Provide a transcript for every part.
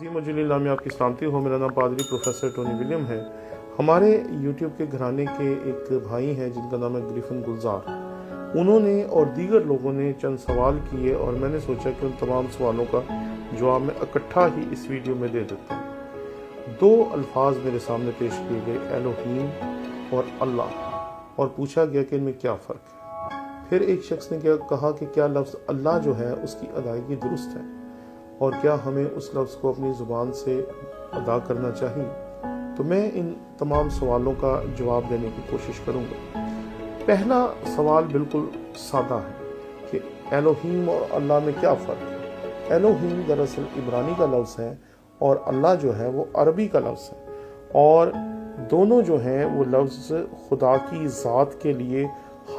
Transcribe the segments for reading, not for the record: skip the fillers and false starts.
अजीम वजलील नाम में आपकी सलामती हो। मेरा नाम पादरी प्रोफेसर टोनी विलियम है। हमारे यूट्यूब के घराने के एक भाई हैं जिनका नाम है ग्रिफिन गुलजार। उन्होंने और दीगर लोगों ने चंद सवाल किए और मैंने सोचा कि उन तमाम सवालों का जवाब मैं इकट्ठा ही इस वीडियो में दे देता हूँ। दो अल्फाज मेरे सामने पेश किए गए, एलोहीम और अल्लाह, और पूछा गया कि इनमें क्या फ़र्क है। फिर एक शख्स ने कहा कि क्या लफ्ज़ अल्लाह जो है उसकी अदायगी दुरुस्त है और क्या हमें उस लफ्ज़ को अपनी ज़ुबान से अदा करना चाहिए। तो मैं इन तमाम सवालों का जवाब देने की कोशिश करूँगा। पहला सवाल बिल्कुल सादा है कि एलोहीम और अल्लाह में क्या फ़र्क है। एलोहीम दरअसल इब्रानी का लफ्ज़ है और अल्लाह जो है वो अरबी का लफ्ज़ है, और दोनों जो हैं वो लफ्ज़ खुदा की ज़ात के लिए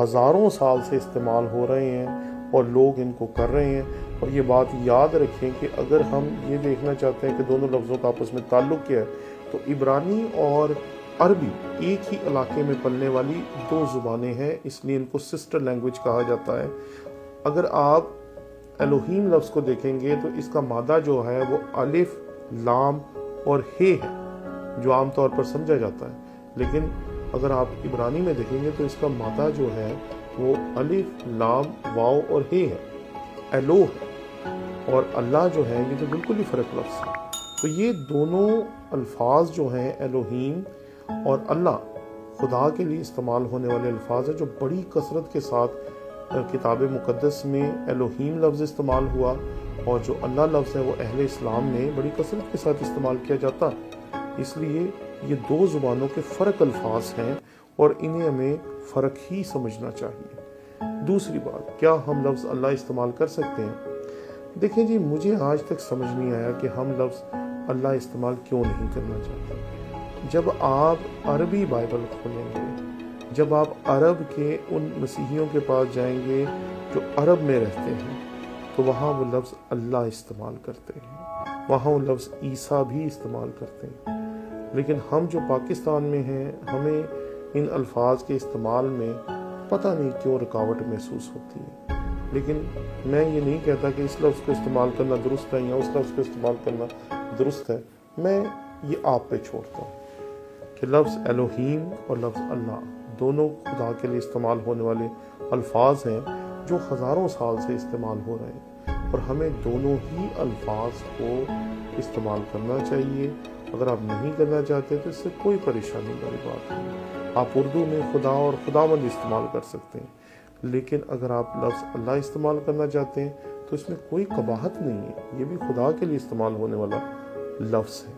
हज़ारों साल से इस्तेमाल हो रहे हैं और लोग इनको कर रहे हैं। और ये बात याद रखें कि अगर हम ये देखना चाहते हैं कि दोनों लफ्ज़ों का आपस में ताल्लुक़ क्या है, तो इब्रानी और अरबी एक ही इलाके में पलने वाली दो ज़ुबानें हैं, इसलिए इनको सिस्टर लैंग्वेज कहा जाता है। अगर आप एलोहीम लफ्ज़ को देखेंगे तो इसका मादा जो है वो अलिफ, लाम और हे है, जो आम तौर पर समझा जाता है। लेकिन अगर आप इब्रानी में देखेंगे तो इसका मादा जो है वो अलिफ, लाम, वाव और हे है, एलो है। और अल्लाह जो है ये तो बिल्कुल ही फ़र्क लफ्ज़ है। तो ये दोनों अल्फाज जो हैं एलोहीम और अल्लाह खुदा के लिए इस्तेमाल होने वाले अल्फाज हैं, जो बड़ी कसरत के साथ किताब मुक़द्दस में एलोहीम लफ्ज़ इस्तेमाल हुआ और जो अल्लाह लफ्ज़ है वो अहले इस्लाम में बड़ी कसरत के साथ इस्तेमाल किया जाता। इसलिए ये दो ज़ुबानों के फ़र्क अल्फाज हैं और इन्हें हमें फ़र्क ही समझना चाहिए। दूसरी बात, क्या हम लफ्ज़ अल्लाह इस्तेमाल कर सकते हैं? देखें जी, मुझे आज तक समझ नहीं आया कि हम लफ्ज़ अल्लाह इस्तेमाल क्यों नहीं करना चाहते। जब आप अरबी बाइबल खोलेंगे, जब आप अरब के उन मसीहियों के पास जाएंगे जो अरब में रहते हैं, तो वहाँ वो लफ्ज़ अल्लाह इस्तेमाल करते हैं, वहाँ वो लफ्ज़ ईसा भी इस्तेमाल करते हैं। लेकिन हम जो पाकिस्तान में हैं, हमें इन अल्फाज के इस्तेमाल में पता नहीं क्यों रुकावट महसूस होती है। लेकिन मैं ये नहीं कहता कि इस लफ्ज़ को इस्तेमाल करना दुरुस्त है या उस लफ्ज़ को इस्तेमाल करना दुरुस्त है। मैं ये आप पे छोड़ता हूँ कि लफ्ज़ एलोहीम और लफ्ज़ अल्लाह दोनों खुदा के लिए इस्तेमाल होने वाले अल्फाज हैं जो हज़ारों साल से इस्तेमाल हो रहे हैं, और हमें दोनों ही अल्फाज को इस्तेमाल करना चाहिए। अगर आप नहीं करना चाहते तो इससे कोई परेशानी वाली बात नहीं। आप उर्दू में खुदा और खुदावंद इस्तेमाल कर सकते हैं, लेकिन अगर आप लफ्ज़ अल्लाह इस्तेमाल करना चाहते हैं तो इसमें कोई कबाहत नहीं है। ये भी खुदा के लिए इस्तेमाल होने वाला लफ्ज़ है,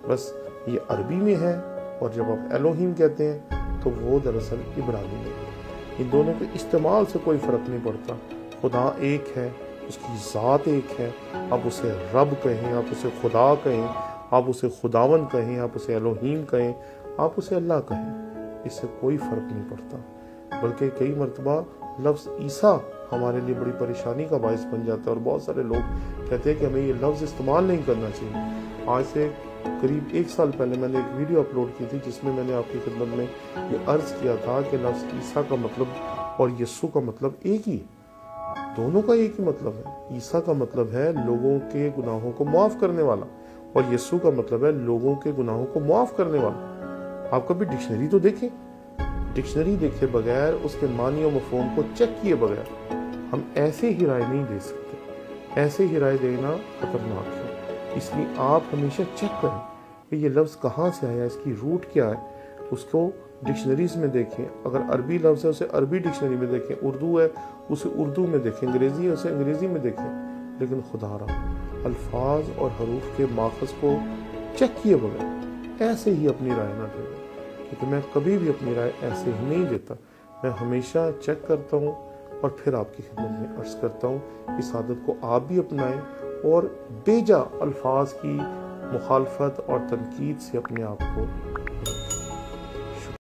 बस ये अरबी में है, और जब आप एलोहीम कहते हैं तो वो दरअसल इब्रानी में है। इन दोनों के इस्तेमाल से कोई फ़र्क नहीं पड़ता। खुदा एक है, उसकी ज़ात एक है। आप उसे रब कहें, आप उसे खुदा कहें, आप उसे खुदावंद कहें, आप उसे एलोहीम कहें, आप उसे अल्लाह कहें, इससे कोई फ़र्क नहीं पड़ता। बल्कि कई मरतबा लफ्ज़ ईसा हमारे लिए बड़ी परेशानी का बायस बन जाता है, और बहुत सारे लोग कहते हैं कि हमें ये लफ्ज़ इस्तेमाल नहीं करना चाहिए। आज से करीब 1 साल पहले मैंने एक वीडियो अपलोड की थी जिसमें मैंने आपकी खिदमत में ये अर्ज़ किया था कि लफ्ज़ ईसा का मतलब और यस्सु का मतलब एक ही, दोनों का एक ही मतलब है। ईसा का मतलब है लोगों के गुनाहों को माफ़ करने वाला, और यस्सु का मतलब है लोगों के गुनाहों को माफ़ करने वाला। आप कभी डिक्शनरी तो देखें, डिक्शनरी देखे बगैर, उसके मानी और मफ़हूम को चेक किए बगैर हम ऐसे ही राय नहीं दे सकते। ऐसे ही राय देना खतरनाक है। इसलिए आप हमेशा चेक करें कि ये लफ्ज़ कहाँ से आया, इसकी रूट क्या है, उसको डिक्शनरीज में देखें। अगर अरबी लफ्ज़ है उसे अरबी डिक्शनरी में देखें, उर्दू है उसे उर्दू में देखें, अंग्रेज़ी है उसे अंग्रेज़ी में देखें। लेकिन खुदारा अल्फाज और हरूफ के माखज़ को चेक किए बगैर ऐसे ही अपनी राय ना दें, क्योंकि मैं कभी भी अपनी राय ऐसे ही नहीं देता। मैं हमेशा चेक करता हूँ और फिर आपकी खिदमत में अर्ज़ करता हूँ। इस आदत को आप भी अपनाएं और बेजा अल्फाज की मुखालफत और तनकीद से अपने आप को